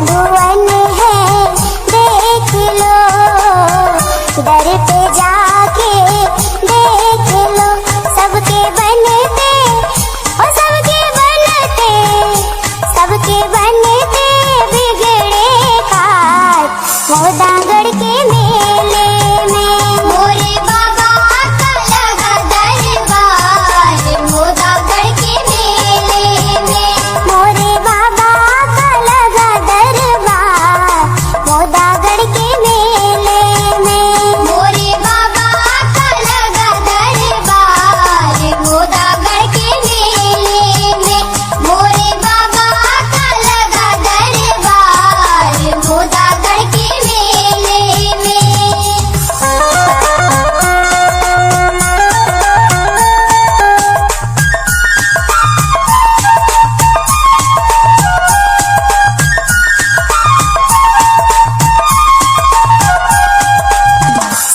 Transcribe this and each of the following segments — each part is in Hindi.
भुवन है देख लो, दर पे जाके देख लो। सबके बनते ओ सबके बनते, सबके बनते बिगड़े काज मोदागढ़ के मेले में। मोरे बाबा का लगा दरबार मोदागढ़ के मेले में। मोरे बाबा का लगा दरबार मोदागढ़ के मेले में। मोरे बाबा का लगा दरबार मोदागढ़ के मेले में। मोरे बाबा का लगा दरबार मोदागढ़ के मेले में।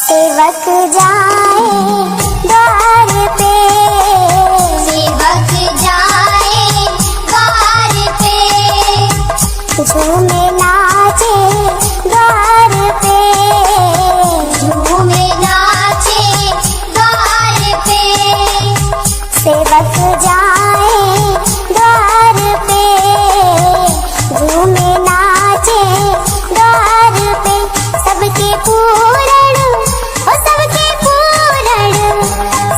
सेवक जाए द्वार पे, सेवक जाए द्वार पे, झूमे नाचे द्वार पे, झूमे नाचे द्वार पे। सेवक जाए द्वार पे, झूमे नाचे द्वार पे। सबके पूरण ओ सबके पूरण,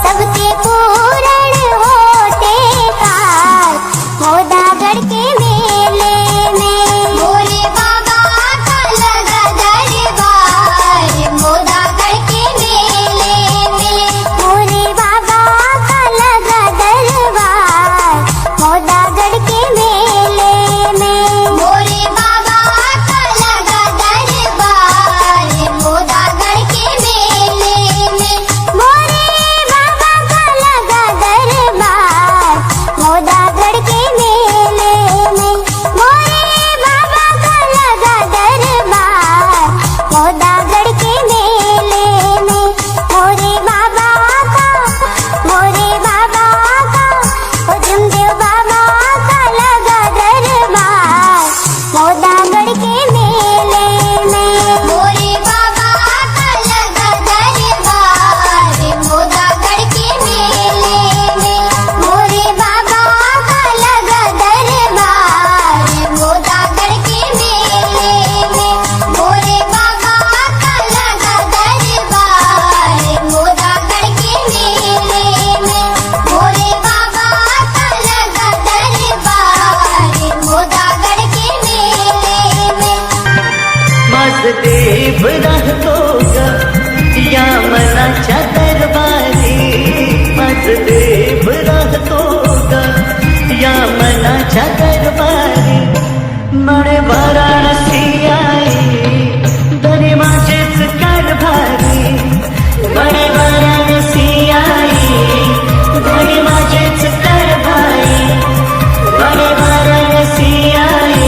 सबके पूरण होते काज मोदागढ़ के मेले में। मोरे बाबा का लगा दरबार मोदागढ़ के मेले में। मोरे बाबा का लगा दरबार मोदागढ़ के मेले में। मोरे बाबा का लगा दरबार मोदागढ़ के मेले में। मोरे बाबा का लगा दरबार मोदागढ़ के मेले में। मोरे बाबा का लगा दरबार मोदागढ़ के मेले में। मोरे बाबा का, मोरे बाबा का ओ जमदेव बाबा का लगा दरबार मोदागढ़ के मेले में। मोरे बाबा का लगा दरबार मोदागढ़ के मेले में। मोरे बाबा का लगा दरबार मोदागढ़ के मेले में। मोरे बाबा का लगा दरबार मोदागढ़ के मेले में। मोरे बाबा का लगा दरबार मोदागढ़ के मेले में। मसदेव रहतो ग या मनाच्या दरबारी, मसदेव रहतो ग या मनाच्या दरबारी। मणे वाराणसी आई धनी माझेच कारभारी, मणे वाराणसी आई धनी माझेच कारभारी। मणे वाराणसी आई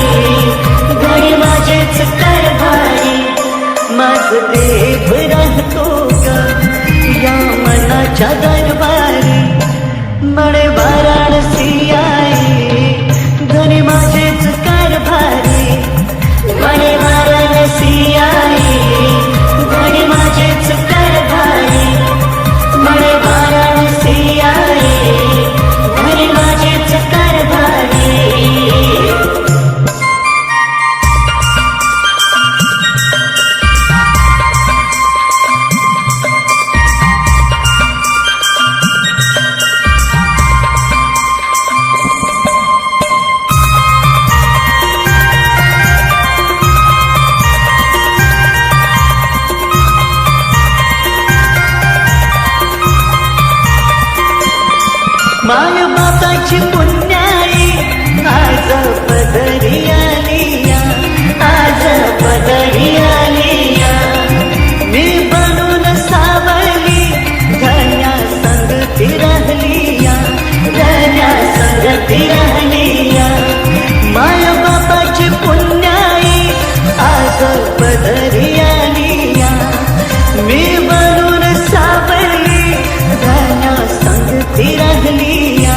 धनी माझेच कारभारी। मसदेव रहतो ग या मनाच्या दरबारी, मणे वाराणसी आई धनी माझेच कारभारी। मणे वाराणसी आई धनी माझेच कारभारी। मणे वाराणसी आई धनी माझेच कारभारी। माय बापाची पुण्याई आज पदरी आलिया, आज पदरी आलिया। मी बनून सावली धन्या संगती राहलिया, धन्या संगती राहलिया। माय बापाची पुण्याई आज पदरी आलिया, मी बनून सावली धन्या संगती राहलिया।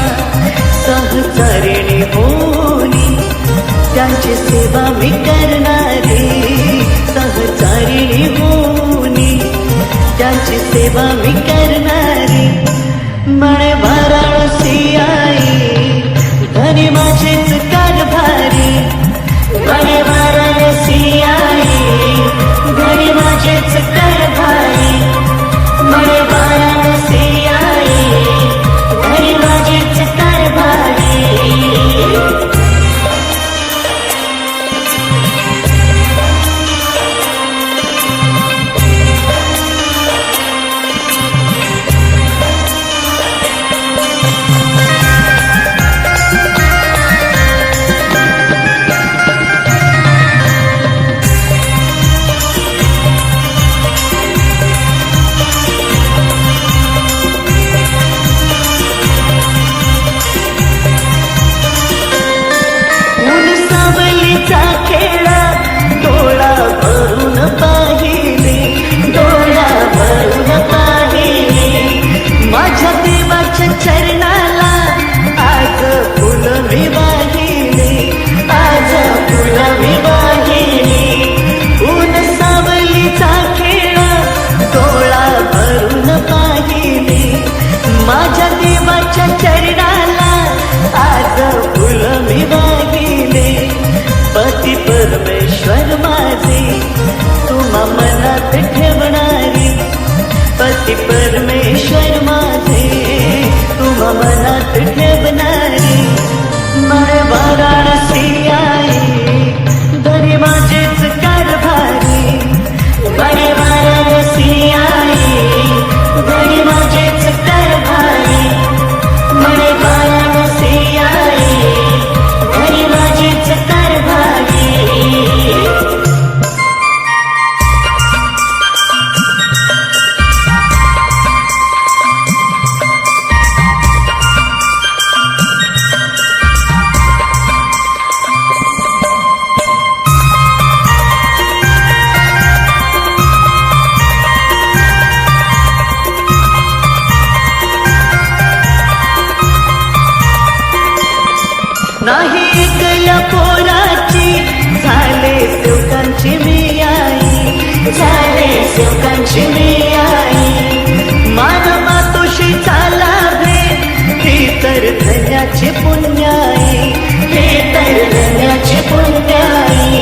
झाले सुखांची मी आई मानवा तुशी चाला भेट हे तर धन्याची पुण्याई हे तर धन्याची पुण्याई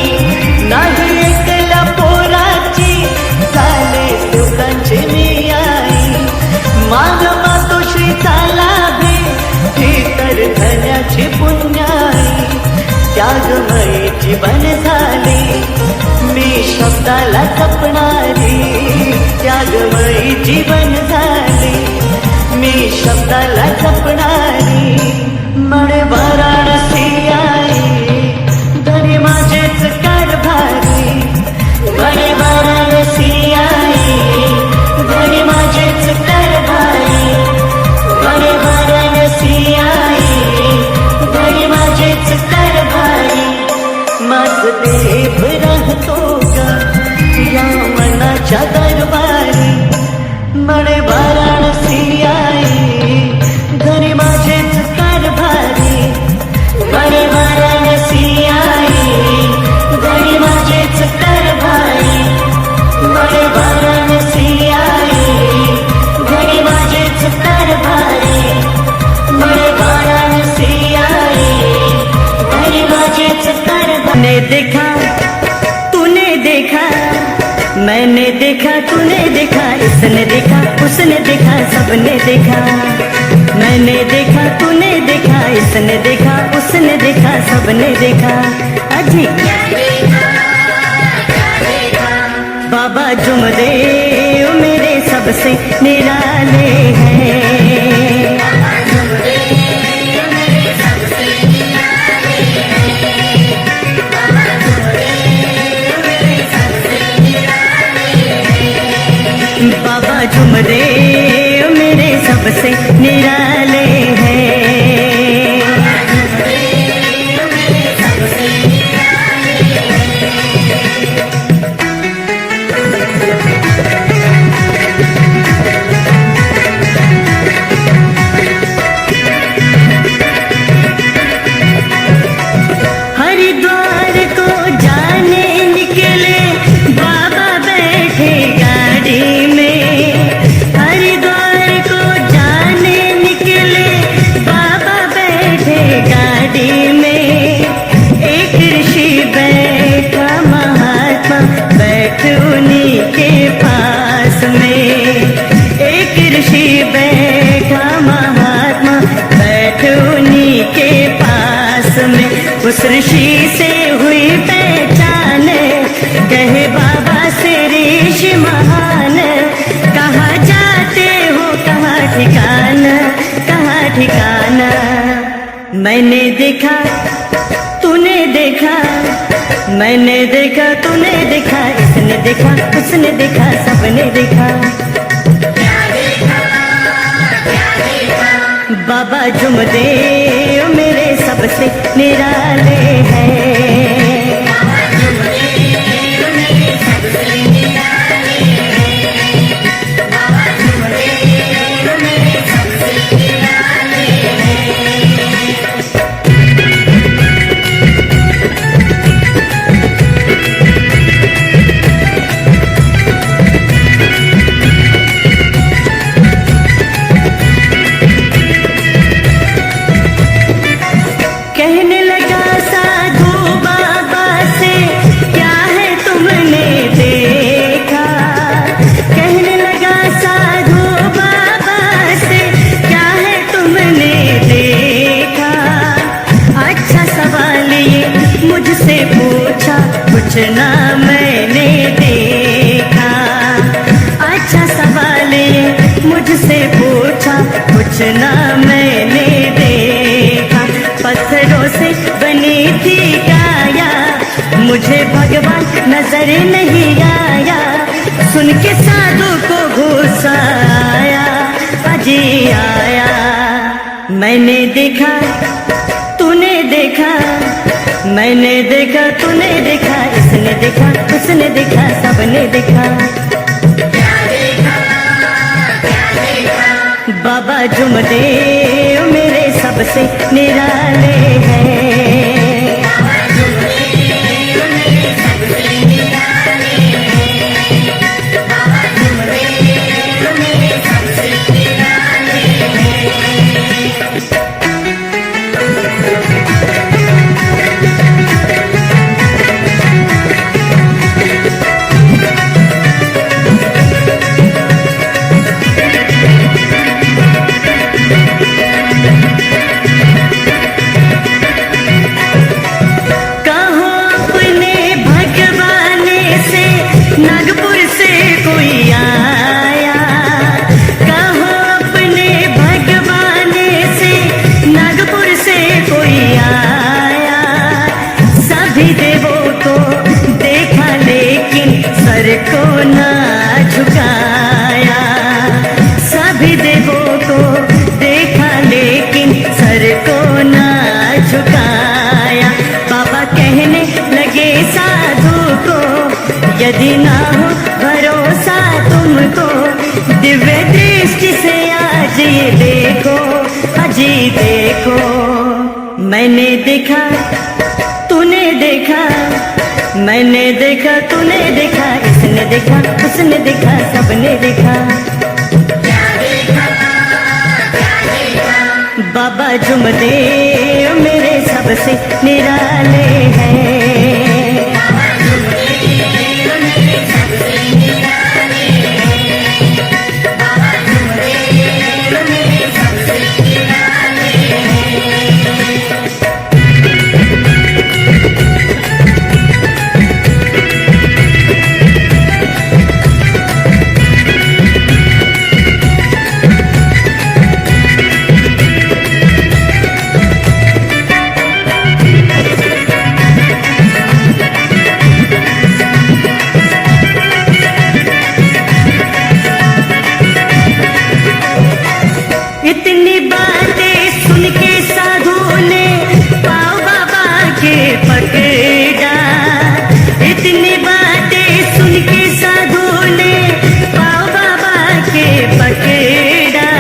नाही एकल्या पोराची झाले सुखांची मी आई मानवा तुशी चाला भेट हे तर धन्याची पुण्याई त्यागमयी जीवन झाले मी शब्दाला जपणारी त्यागमयी जीवन झाले मी शब्दाला जपणारी मळे वाराणसी आई धनी माझेच कारभारी मळे वाराणसी आई धनी माझेच कारभारी मळे वाराणसी आई धनी माझेच कारभारी माझ देव राहतो का या मनाच्या दरबारी मळे वाराणसी आई घरी माझेच कारभारी मळे वाराणसी आई घरी माझेच कारभारी मळे वाराणसी आई घरी माझेच कारभारी मळे वाराणसी आई घरी माझेच कारभारी ने देखा तूने देखा मैंने देखा तूने देखा इसने देखा उसने देखा सबने देखा मैंने देखा तूने देखा इसने देखा उसने देखा सबने देखा अजी बाबा जुमदेव मेरे सबसे निराले हैं बाबा जुमदेव मेरे सबसे निराले हैं हरिद्वार को जाने निकले बाबा बैठे गाड़ी में हरिद्वार को जाने निकले बाबा बैठे गाड़ी में एक ऋषि बैठा महात्मा बैठ उन्हीं के पास में एक ऋषि बैठा महात्मा बैठ उन्हीं के पास में उस ऋषि से हुई पहचान कहे बाबा से ऋषि महान कहाँ जाते हो कहाँ ठिकाना मैंने देखा तूने देखा मैंने देखा तूने देखा इसने देखा उसने देखा सबने देखा बाबा जुमदेव मेरे सबसे निराले हैं कहने लगा साधु बाबा से क्या है तुमने देखा कहने लगा साधु बाबा से क्या है तुमने देखा अच्छा सवाल ये मुझसे पूछा कुछ ना मैंने देखा अच्छा सवाल ये मुझसे पूछा कुछ ना मैंने देखा पत्थरों से बनी थी काया मुझे भगवान नजर नहीं आया सुन के साधु को गुस्सा आया अजी आया मैंने देखा तूने देखा मैंने देखा तूने देखा इसने देखा उसने देखा सबने देखा बाबा जुमदेव मेरे सबसे निराले हैं ना झुकाया। सभी देवों को देखा लेकिन सर को ना झुकाया। बाबा कहने लगे साधु को, यदि ना हो भरोसा तुमको, दिव्य दृष्टि से आज ये देखो, अजी देखो। मैंने देखा तूने देखा, मैंने देखा तूने देखा, इसने देखा उसने देखा, सबने देखा। बाबा जुमदेव मेरे सबसे निराले हैं। इतनी बातें सुन के साधु ने पाँव बाबा के पकड़ा। इतनी बातें सुन के साधु ने पाँव बाबा के पकड़ा।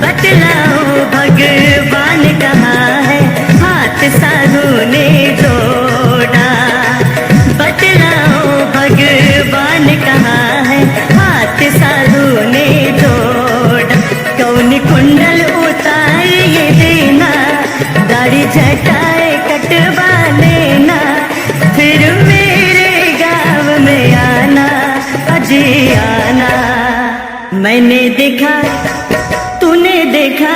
बतलाओ भगवान कहाँ है, हाथ साधु ने जोड़ा। बतलाओ भगवान कहाँ है, हाथ साधु ने जोड़ा। कौन कुंडल उतार ये देना, दाढ़ी जटाए कटवा लेना, फिर मेरे गाँव में आना, अजी आना। मैंने देखा तूने देखा,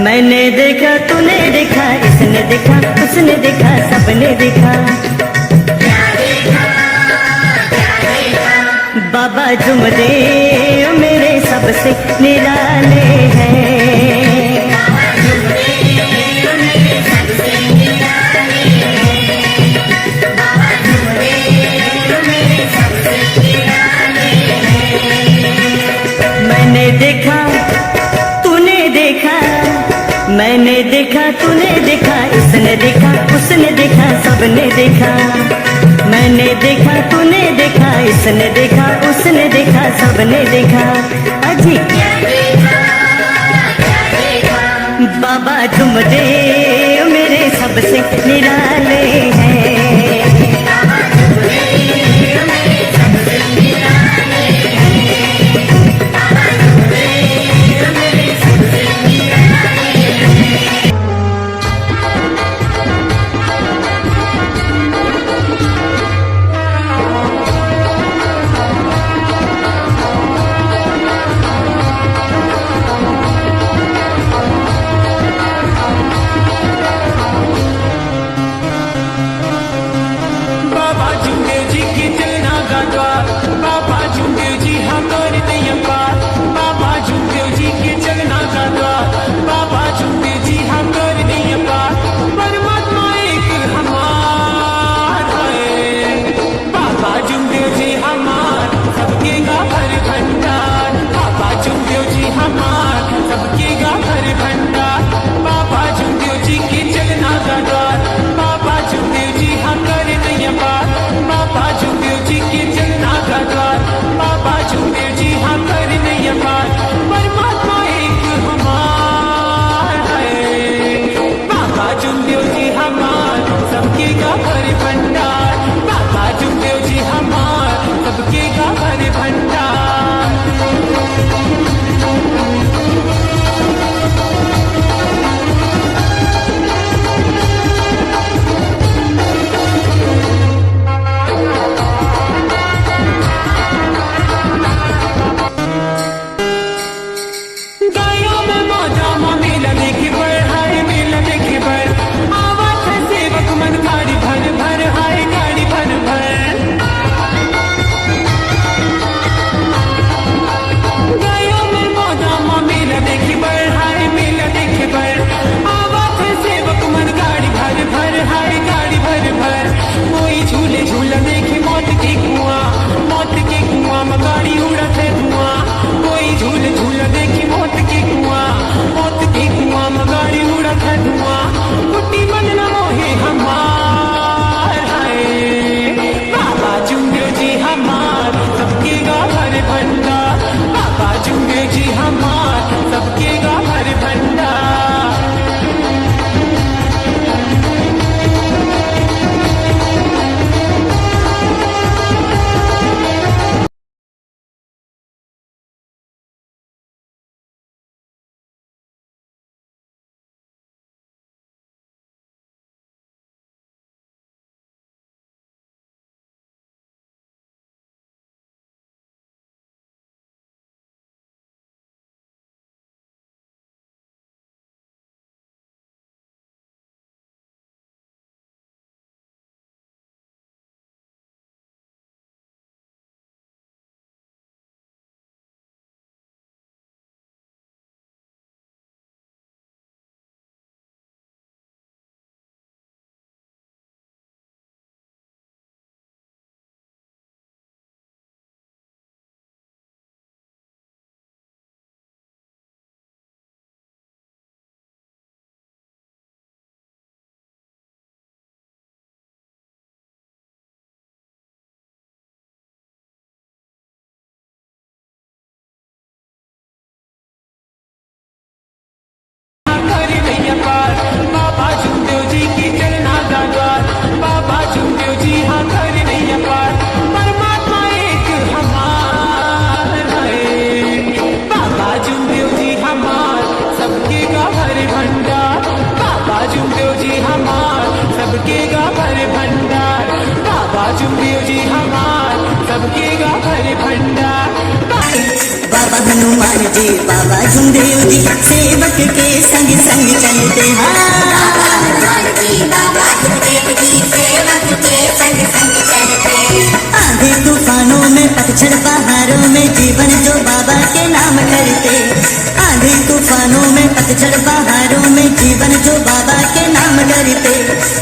मैंने देखा तूने देखा, इसने देखा उसने देखा, सबने देखा। बाबा जुमदेव मेरे सबसे निराले हैं। मैंने देखा तूने देखा, मैंने देखा तूने देखा, इसने देखा उसने देखा, सबने देखा। मैंने देखा तूने देखा, इसने देखा उसने देखा, सबने देखा। अजी बाबा जुमदेव मेरे सबसे निराले हैं। बाबा हनुमान जी बाबा झुमदेव जी सेवक के संग संग चलते हाँ आंधी तूफानों में पतझड़ पहाड़ों में जीवन जो बाबा के नाम करते आंधी तूफानों में पतझड़ पहाड़ों में जीवन जो